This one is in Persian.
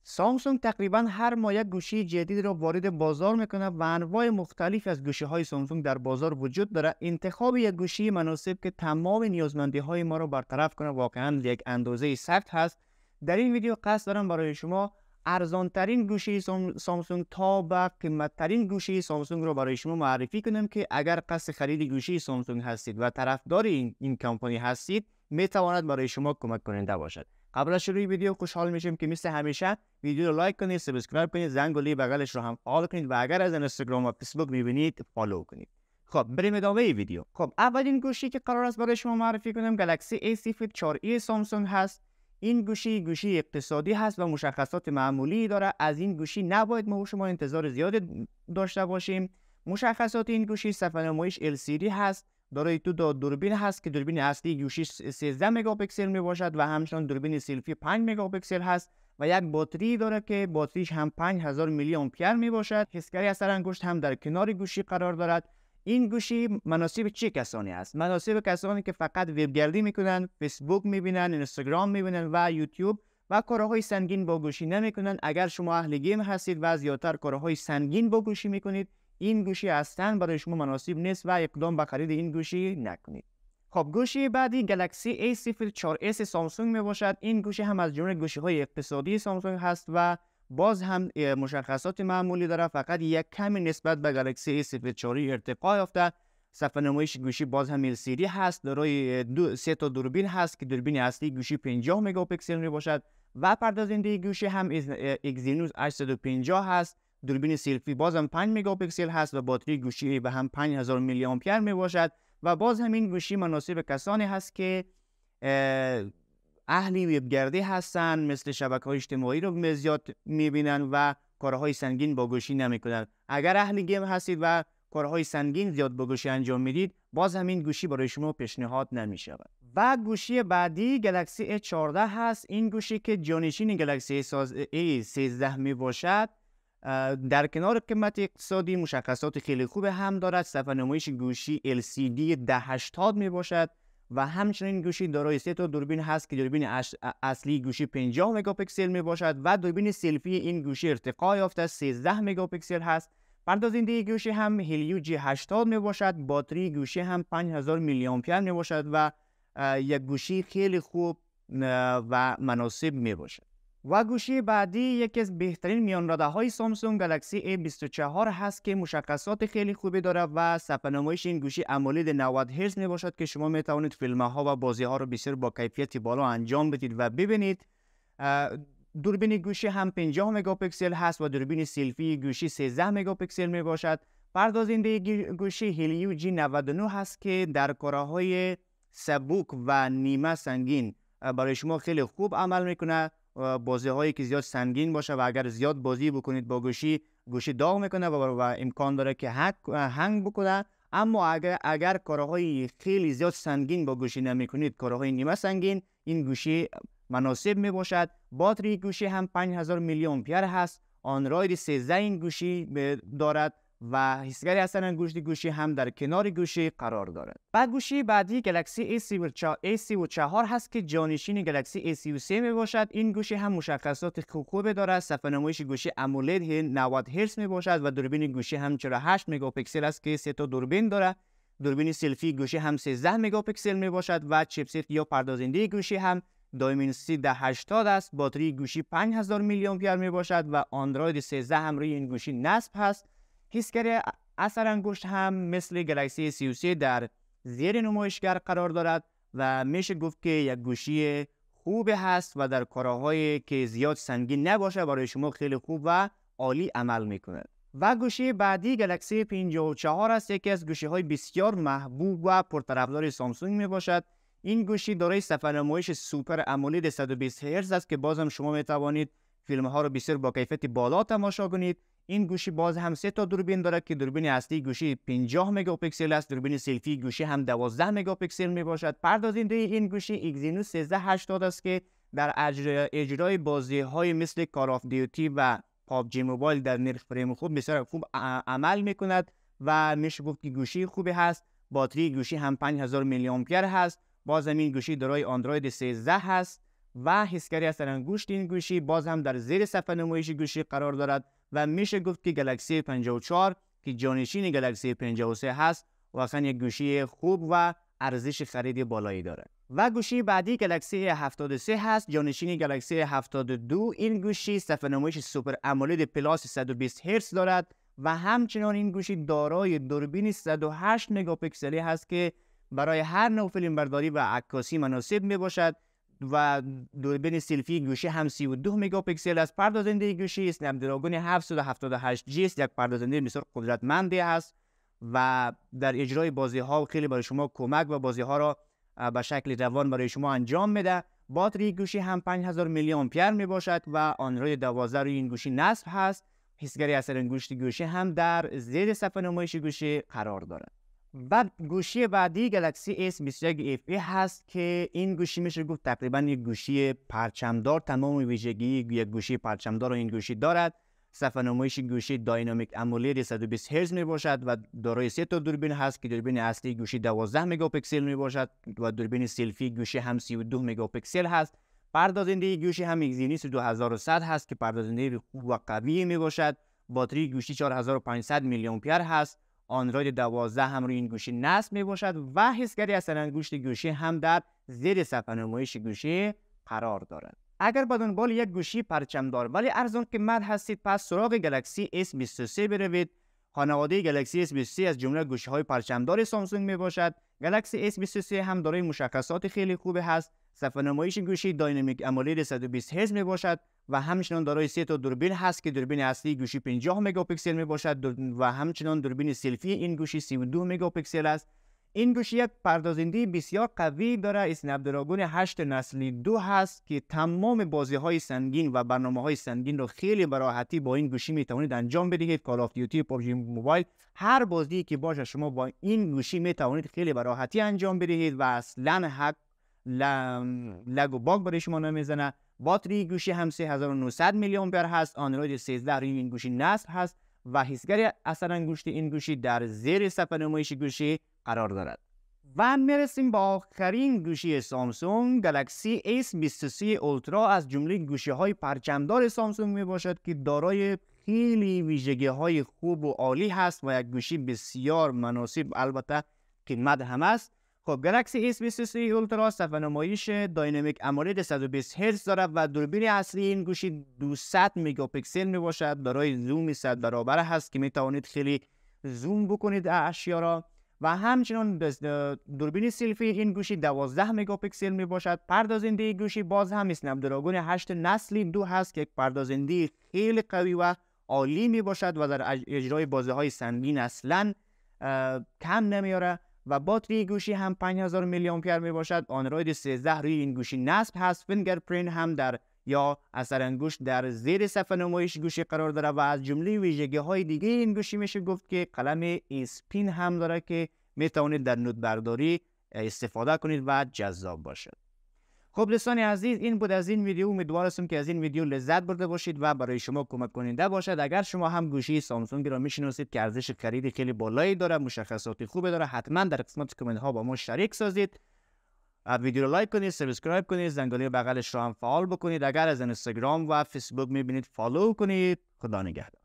سامسونگ تقریبا هر ماه یک گوشی جدید را وارد بازار میکنه و انواع مختلف از گوشی های سامسونگ در بازار وجود داره. انتخاب یک گوشی مناسب که تمام نیازمندی های ما را برطرف کنه واقعا یک اندازه سخت هست. در این ویدیو قصد دارم برای شما ارزان ترین گوشی سامسونگ تا به قیمت ترین گوشی سامسونگ رو برای شما معرفی کنم که اگر قصد خرید گوشی سامسونگ هستید و طرفدار این کمپانی هستید میتواند برای شما کمک کننده باشد. قبل از شروع ویدیو خوشحال میشم که مثل همیشه ویدیو رو لایک کنید، سابسکرایب کنید، زنگوله بغلش رو هم فعال کنید و اگر از اینستاگرام و فیسبوک میبینید فالو کنید. خب بریم ادامه ویدیو. خب اولین گوشی که قرار است برای شما معرفی کنم گلکسی A Flip 4e سامسونگ هست. این گوشی اقتصادی هست و مشخصات معمولی داره. از این گوشی نباید ما و شما انتظار زیاد داشته باشیم. مشخصات این گوشی صفحه نمایش LCD هست. دارای دو دوربین هست که دوربین اصلی گوشی 13 مگاپیکسل می باشد و همچنین دوربین سلفی 5 مگاپیکسل هست و یک باتری داره که باتریش هم 5000 میلی آمپر می باشد. حسگری اثر انگشت هم در کنار گوشی قرار دارد. این گوشی مناسب چه کسانی است؟ مناسب کسانی که فقط وبگردی میکنن، فیسبوک میبینن، اینستاگرام میبینن و یوتیوب و کارهای سنگین با گوشی نمیکنن. اگر شما اهل گیم هستید و زیادتر کارهای سنگین با گوشی میکنید این گوشی اصلا برای شما مناسب نیست و اقدام به خرید این گوشی نکنید. خب گوشی بعدی گلکسی A Flip 4s سامسونگ می باشد. این گوشی هم از جمله گوشی های اقتصادی سامسونگ هست و باز هم مشخصات معمولی داره، فقط یک کمی نسبت به گلکسی A Flip 4 ارتقا یافته. صفحه نمایش گوشی باز هم LCD هست. دارای سه تا دوربین هست که دوربین اصلی گوشی 50 مگاپیکسل می باشد و پردازنده گوشی هم Exynos 850 هست. دوربین سلفی باز هم 5 مگاپیکسل هست و باتری گوشی به هم 5000 میلی آمپر می باشد و باز هم این گوشی مناسب کسانی هست که اهلی وبگردی هستن، مثل شبکه‌های اجتماعی رو زیاد میبینن و کارهای سنگین با گوشی نمیکنن. اگر اهل گیم هستید و کارهای سنگین زیاد با گوشی انجام میدید باز هم این گوشی برای شما پیشنهاد نمیشود. و گوشی بعدی گلکسی A14 هست. این گوشی که جانشین گلکسی A13 می باشد در کنار قیمت اقتصادی مشخصات خیلی خوب هم دارد. صفحه نمایش گوشی LCD 1080 می باشد و همچنین گوشی دارای سه تا دوربین هست که دوربین اصلی گوشی 50 مگاپیکسل می باشد و دوربین سلفی این گوشی ارتقا یافته 13 مگاپیکسل هست. پردازنده گوشی هم هلیو G80 می باشد. باتری گوشی هم 5000 میلی آمپر می باشد و یک گوشی خیلی خوب و مناسب می باشد. و گوشی بعدی یکی از بهترین میان رده های سامسونگ گلکسی A24 هست که مشخصات خیلی خوبی داره و صفحه نمایش این گوشی AMOLED 90 هرتز می باشد که شما می توانید فیلم ها و بازی ها رو بسیار با کیفیت بالا انجام بدید و ببینید. دوربین گوشی هم 50 مگاپیکسل هست و دوربین سلفی گوشی 13 مگاپیکسل می باشد. پردازنده گوشی هلیو G99 هست که در کارهای سبک و نیمه سنگین برای شما خیلی خوب عمل میکنه. بازی هایی که زیاد سنگین باشه و اگر زیاد بازی بکنید با گوشی داغ میکنه و امکان داره که هنگ بکنه. اما اگر کارهای خیلی زیاد سنگین با گوشی نمیکنید، کارهای نیمه سنگین، این گوشی مناسب می باشد. باتری گوشی هم 5000 میلی آمپر هست. آندروید 13 این گوشی دارد و حسگری اثر انگشت گوشی هم در کنار گوشی قرار دارد. بعد گوشی بعدی گلکسی A34 هست که جانشین گلکسی A33 می باشد. این گوشی هم مشخصات خوب دارد. صفحه نمایش گوشی AMOLED 90 هرتز می باشد و دوربین گوشی هم 48 مگاپیکسل است که سه تا دوربین دارد. دوربین سلفی گوشی هم 13 مگاپیکسل می باشد و چیپست یا پردازنده گوشی هم دایمنسیتی 1080 است. باتری گوشی 5000 میلی آمپر می باشد و اندروید 13 هم روی این گوشی نصب هست. حسگری اثر انگشت هم مثل گلکسی A33 در زیر نمایشگر قرار دارد و میشه گفت که یک گوشی خوب هست و در کارهایی که زیاد سنگین نباشه برای شما خیلی خوب و عالی عمل میکنه. و گوشی بعدی گلکسی 54 است، یکی از گوشی های بسیار محبوب و پرطرفدار سامسونگ می باشد. این گوشی دارای صفحه نمایش سوپر AMOLED 120 هرتز است که باز هم شما می توانید فیلم ها رو بسیار با کیفیت بالا تماشا کنید. این گوشی باز هم سه تا دوربین داره که دوربین اصلی گوشی 50 مگاپیکسل است. دوربین سلفی گوشی هم 12 مگاپیکسل می باشد. پردازنده این گوشی Exynos 1380 است که در اجرای بازی های مثل کال آف دیوتی و PUBG موبایل در نرخ فریم خوب بسیار خوب عمل می کند و میشه گفت که گوشی خوبی هست. باتری گوشی هم 5000 میلی آمپر هست. باز این گوشی دارای اندروید 13 هست و حسگری اثر انگشت این گوشی باز هم در زیر صفحه نمایش گوشی قرار دارد و میشه گفت که گلکسی 54 که جانشین گلکسی 53 هست واقعا یک گوشی خوب و ارزش خرید بالایی دارد. و گوشی بعدی گلکسی 73 هست، جانشین گلکسی 72. این گوشی صفحه نمایش سوپر امولید پلاس 120 هرتز دارد و همچنان این گوشی دارای دوربین 108 مگاپیکسلی هست که برای هر نوع فیلم برداری و عکاسی مناسب می باشد و دوربین سلفی گوشی هم 32 مگاپیکسل است. پردازنده گوشی اسنپ دراگون 778 جی است، یک پردازنده بسیار قدرتمندی است و در اجرای بازی ها خیلی برای شما کمک و بازی ها را به شکل روان برای شما انجام میده. باتری گوشی هم 5000 میلی آمپر می باشد و آندروید 12 روی این گوشی نصب هست. حسگری اثر انگشت گوشی هم در زیر صفحه نمایش گوشی قرار دارد. بعد گوشی بعدی گلکسی S21 FE هست که این گوشی میشه گفت تقریبا یک گوشی پرچمدار، تمام ویژگی یک گوشی پرچمدار رو این گوشی دارد. صفحه نمایش گوشی داینامیک امولید 120 هرتز می باشد و دارای 3 تا دوربین هست که دوربین اصلی گوشی 12 مگاپیکسل می باشد و دوربین سلفی گوشی هم 32 مگاپیکسل هست. پردازنده گوشی هم ایکزینوس 2100 هست که پردازنده خوب و قوی می باشد. باتری گوشی 4500 میلی آمپر هست. آندروید 12 هم روی این گوشی نصب می باشد و حسگری اثر انگشت گوشی هم در زیر صفحه نمایش گوشی قرار دارد. اگر به دنبال یک گوشی پرچمدار ولی ارزان قیمت هستید، پس سراغ گلکسی S23 بروید. خانواده گلکسی S23 از جمله گوشی‌های پرچمدار سامسونگ می باشد. گلکسی S23 هم دارای مشخصات خیلی خوب هست. صفحه نمایش گوشی داینامیک امولید 120 هرتز می باشد و همچنان دارای 3 تا دوربین هست که دوربین اصلی گوشی 50 مگاپیکسل می باشد و همچنان دوربین سلفی این گوشی 32 مگاپیکسل است. این گوشی یک پردازنده بسیار قوی داره، اسنپ دراگون 8 نسل 2 هست که تمام بازی‌های سنگین و برنامه‌های سنگین رو خیلی به راحتی با این گوشی میتوانید انجام بدهید. کال آف دیوتی، پابجی موبایل، هر بازی که باشه شما با این گوشی میتوانید خیلی به راحتی انجام بدهید و اصلاً هک لگ و باگ برای شما نمیزنه. باتری گوشی هم 3900 میلی آمپر هست. آندروید 13 روی این گوشی نصب هست و حسگری اثر انگشت این گوشی در زیر صفحه نمایش گوشی قرار دارد. و میرسیم با آخرین گوشی سامسونگ، گلکسی S23 اولترا از جمله گوشی های پرچمدار سامسونگ می باشد که دارای خیلی ویژگی های خوب و عالی هست و یک گوشی بسیار مناسب، البته قیمت هم است. خب گلکسی S23 اولترا صفحه نمایش داینامیک امولید 120 هرتز دارد و دوربین اصلی این گوشی 200 مگاپیکسل می باشد. دارای زوم 100 برابر هست که می توانید خیلی زوم بکنید اشیا را و همچنان دوربین سلفی این گوشی 12 مگاپیکسل می باشد. پردازنده گوشی باز هم اسنپ دراگون 8 نسل 2 هست که یک پردازنده خیلی قوی و عالی می باشد و در اجرای بازی‌های سنگین اصلا کم نمیاره و باتری گوشی هم 5000 میلی آمپر می باشد. آندروید 13 روی این گوشی نصب هست. فینگرپرینت هم در یا اثر انگشت در زیر صفحه نمایش گوشی قرار داره و از جمله ویژگی های دیگه این گوشی میشه گفت که قلم اسپین هم داره که میتونید در نوت برداری استفاده کنید و جذاب باشد. خب دوستان عزیز، این بود از این ویدیو. امیدوارم که از این ویدیو لذت برده باشید و برای شما کمک کننده باشد. اگر شما هم گوشی سامسونگ را میشناسید که ارزش خرید خیلی بالایی داره، مشخصات خوبی داره، حتما در قسمت کامنت ها با ما شریک سازید. ویدیو رو لایک کنید، سابسکرایب کنید، زنگوله بغلش رو هم فعال بکنید. اگر از اینستاگرام و فیسبوک میبینید فالو کنید. خدا نگهدار.